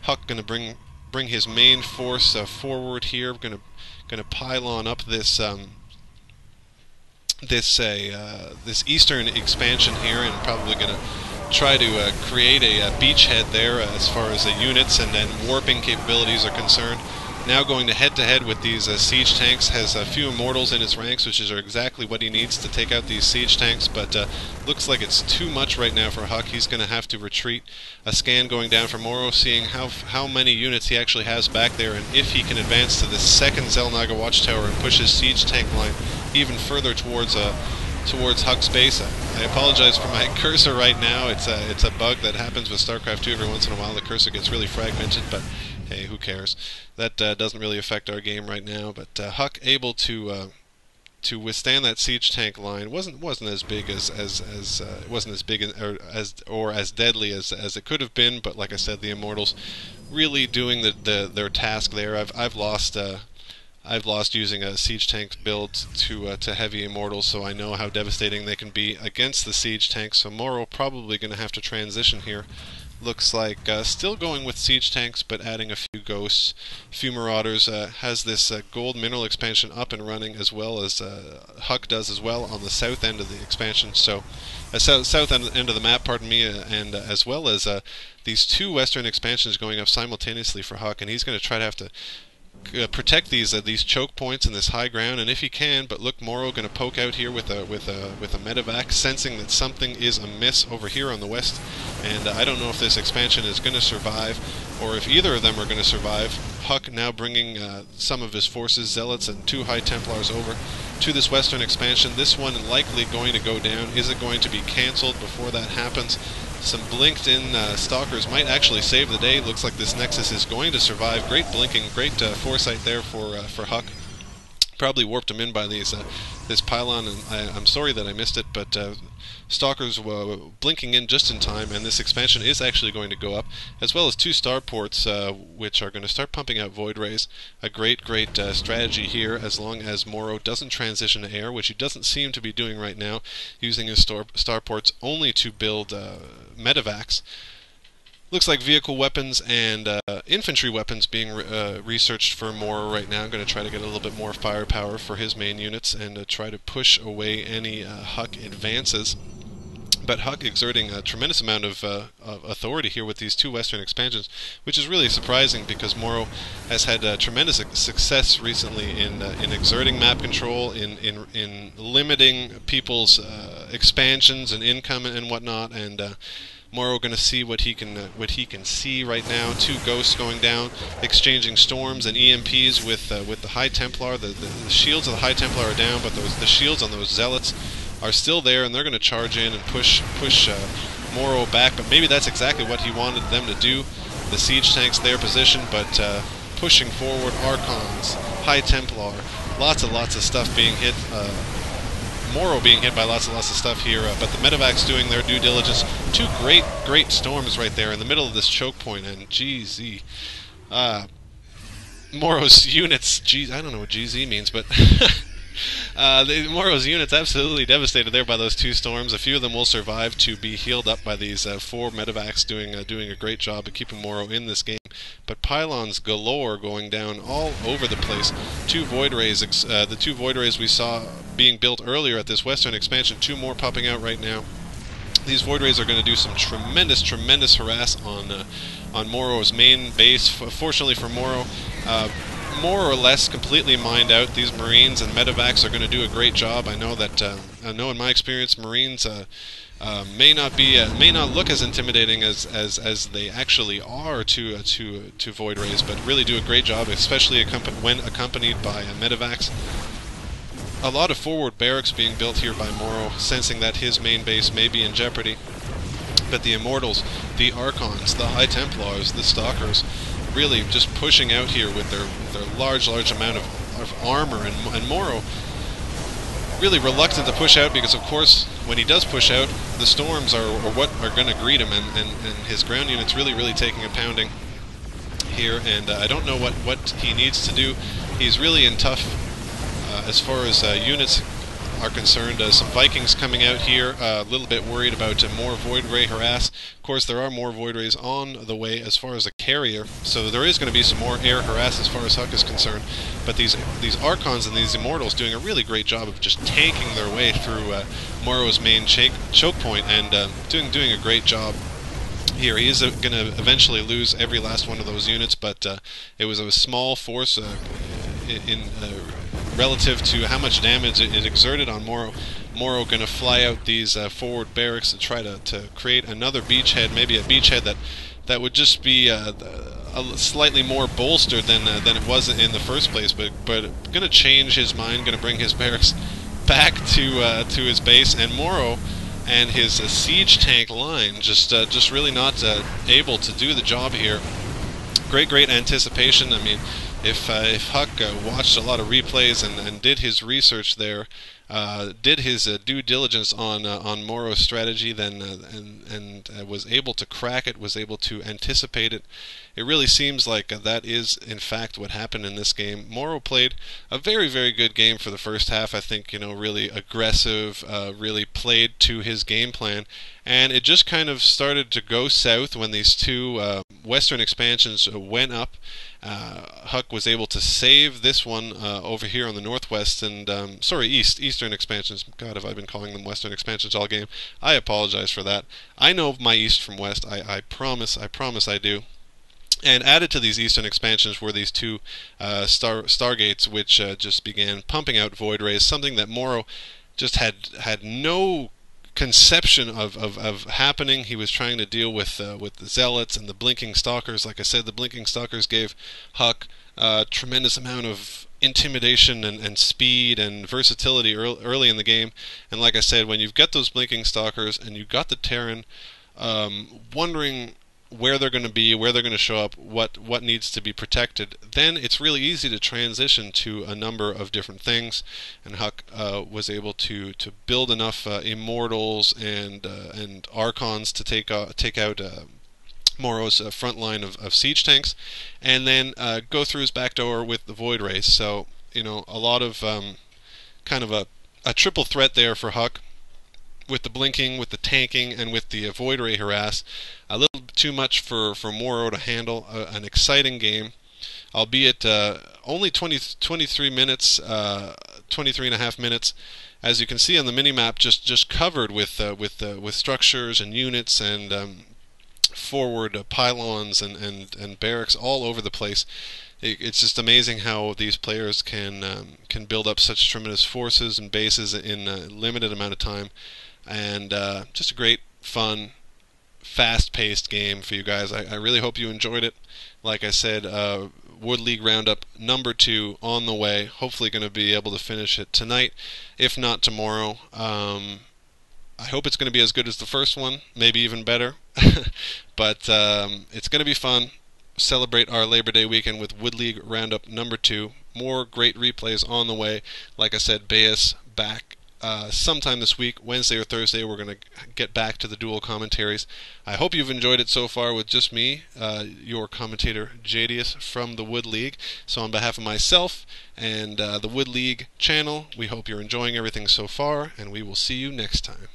Huck going to bring his main force forward here. Going to pylon up this this eastern expansion here, and probably going to try to create a beachhead there as far as the units and then warping capabilities are concerned. Now going to head with these siege tanks. Has a few immortals in his ranks, which are exactly what he needs to take out these siege tanks, but looks like it's too much right now for Huck. He's going to have to retreat. A scan going down for MorroW, seeing how many units he actually has back there, and if he can advance to the second Xel'Naga watchtower and push his siege tank line even further towards Huck's base. I apologize for my cursor right now. It's a bug that happens with StarCraft 2 every once in a while. The cursor gets really fragmented, but hey, who cares? That doesn't really affect our game right now. But Huck able to withstand that siege tank line. wasn't as big as it wasn't as big or as deadly as it could have been. But like I said, the Immortals really doing their task there. I've lost using a siege tank build to heavy immortals, so I know how devastating they can be against the siege tanks. So MorroW probably going to have to transition here. Looks like still going with siege tanks, but adding a few ghosts, a few marauders. Has this gold mineral expansion up and running, as well as Huck does as well on the south end of the expansion. So south end of the map, pardon me, and as well as these two western expansions going up simultaneously for Huck, and he's going to try to have to protect these choke points and this high ground, and if he can. But look, MorroW going to poke out here with a medevac, sensing that something is amiss over here on the west, and I don't know if this expansion is going to survive, or if either of them are going to survive. Huck now bringing some of his forces, Zealots and 2 High Templars, over to this western expansion. This one likely going to go down. Is it going to be cancelled before that happens? Some blinked-in stalkers might actually save the day. Looks like this Nexus is going to survive. Great blinking, great foresight there for Huck. Probably warped him in by this pylon, and I'm sorry that I missed it, but stalkers were blinking in just in time, and this expansion is actually going to go up, as well as 2 starports, which are going to start pumping out void rays. A great strategy here, as long as MorroW doesn't transition to air, which he doesn't seem to be doing right now, using his starports only to build medevacs. Looks like vehicle weapons and infantry weapons being researched for MorroW right now. I'm going to try to get a little bit more firepower for his main units and try to push away any Huck advances. But Huck exerting a tremendous amount of authority here with these 2 western expansions, which is really surprising because MorroW has had tremendous success recently in exerting map control, in limiting people's expansions and income and whatnot, and MorroW going to see what he can see right now. 2 ghosts going down, exchanging storms and EMPs with the High Templar. The shields of the High Templar are down, but the shields on those Zealots are still there, and they're going to charge in and push MorroW back. But maybe that's exactly what he wanted them to do. The siege tanks their position, but pushing forward. Archons, High Templar, lots of stuff being hit. MorroW being hit by lots of stuff here, but the medevacs doing their due diligence. 2 great storms right there in the middle of this choke point, and GZ. MorroW's units, I don't know what GZ means, but MorroW's units absolutely devastated there by those 2 storms. A few of them will survive to be healed up by these 4 medevacs doing a great job of keeping MorroW in this game. But pylons galore going down all over the place. 2 void rays, the 2 void rays we saw being built earlier at this western expansion, 2 more popping out right now. These void rays are going to do some tremendous harass on MorroW's main base. Fortunately for MorroW, more or less completely mined out. These Marines and medevacs are going to do a great job. I know that in my experience, Marines may not look as intimidating as they actually are to void rays, but really do a great job, especially when accompanied by medevacs. A lot of forward barracks being built here by MorroW, sensing that his main base may be in jeopardy. But the Immortals, the Archons, the High Templars, the Stalkers, really just pushing out here with their large amount of armor, and MorroW really reluctant to push out, because of course when he does push out, the storms are what are going to greet him, and his ground units really taking a pounding here, and I don't know what he needs to do. He's really in tough as far as units are concerned. Some Vikings coming out here, a little bit worried about more Void Ray harass. Of course, there are more Void Rays on the way as far as a carrier, so there is going to be some more air harass as far as Huck is concerned. But these Archons and these Immortals doing a really great job of just tanking their way through MorroW's main choke point, and doing a great job here. He is going to eventually lose every last one of those units, but it was a small force in relative to how much damage it exerted on MorroW. MorroW going to fly out these forward barracks to try to create another beachhead, maybe a beachhead that would just be slightly more bolstered than it was in the first place, but going to change his mind, going to bring his barracks back to his base, and MorroW and his siege tank line just really not able to do the job here. Great anticipation. I mean, if Huck watched a lot of replays and did his research there, did his due diligence on MorroW's strategy, then and was able to crack it, was able to anticipate it. It really seems like that is in fact what happened in this game. MorroW played a very good game for the first half. I think, you know, really aggressive, really played to his game plan, and it just kind of started to go south when these two western expansions went up. Huck was able to save this one over here on the northwest, and sorry, eastern expansions. God, have I been calling them western expansions all game? I apologize for that. I know my east from west. I promise I do. And added to these eastern expansions were these two Stargates, which just began pumping out Void Rays, something that MorroW just had no conception of happening. He was trying to deal with the Zealots and the Blinking Stalkers. Like I said, the Blinking Stalkers gave Huck a tremendous amount of intimidation and speed and versatility early in the game. And like I said, when you've got those Blinking Stalkers and you've got the Terran wondering where they're going to be, where they're going to show up, what needs to be protected, then it's really easy to transition to a number of different things. And Huck was able to build enough Immortals and Archons to take out MorroW's front line of siege tanks, and then go through his back door with the Void Rays. So, you know, a lot of kind of a triple threat there for Huck, with the blinking, with the tanking, and with the Void Ray harass. A little too much for MorroW to handle. An exciting game, albeit only 23 minutes, 23 and a half minutes. As you can see on the minimap, just covered with structures and units and forward pylons and barracks all over the place. It's just amazing how these players can build up such tremendous forces and bases in a limited amount of time. And just a great, fun, fast-paced game for you guys. I really hope you enjoyed it. Like I said, Wood League Roundup number 2 on the way. Hopefully going to be able to finish it tonight, if not tomorrow. I hope it's going to be as good as the first one, maybe even better. But it's going to be fun. Celebrate our Labor Day weekend with Wood League Roundup number 2. More great replays on the way. Like I said, Bayes back sometime this week, Wednesday or Thursday. We're going to get back to the dual commentaries. I hope you've enjoyed it so far with just me, your commentator Jadius from the Wood League. So on behalf of myself and the Wood League channel, we hope you're enjoying everything so far, and we will see you next time.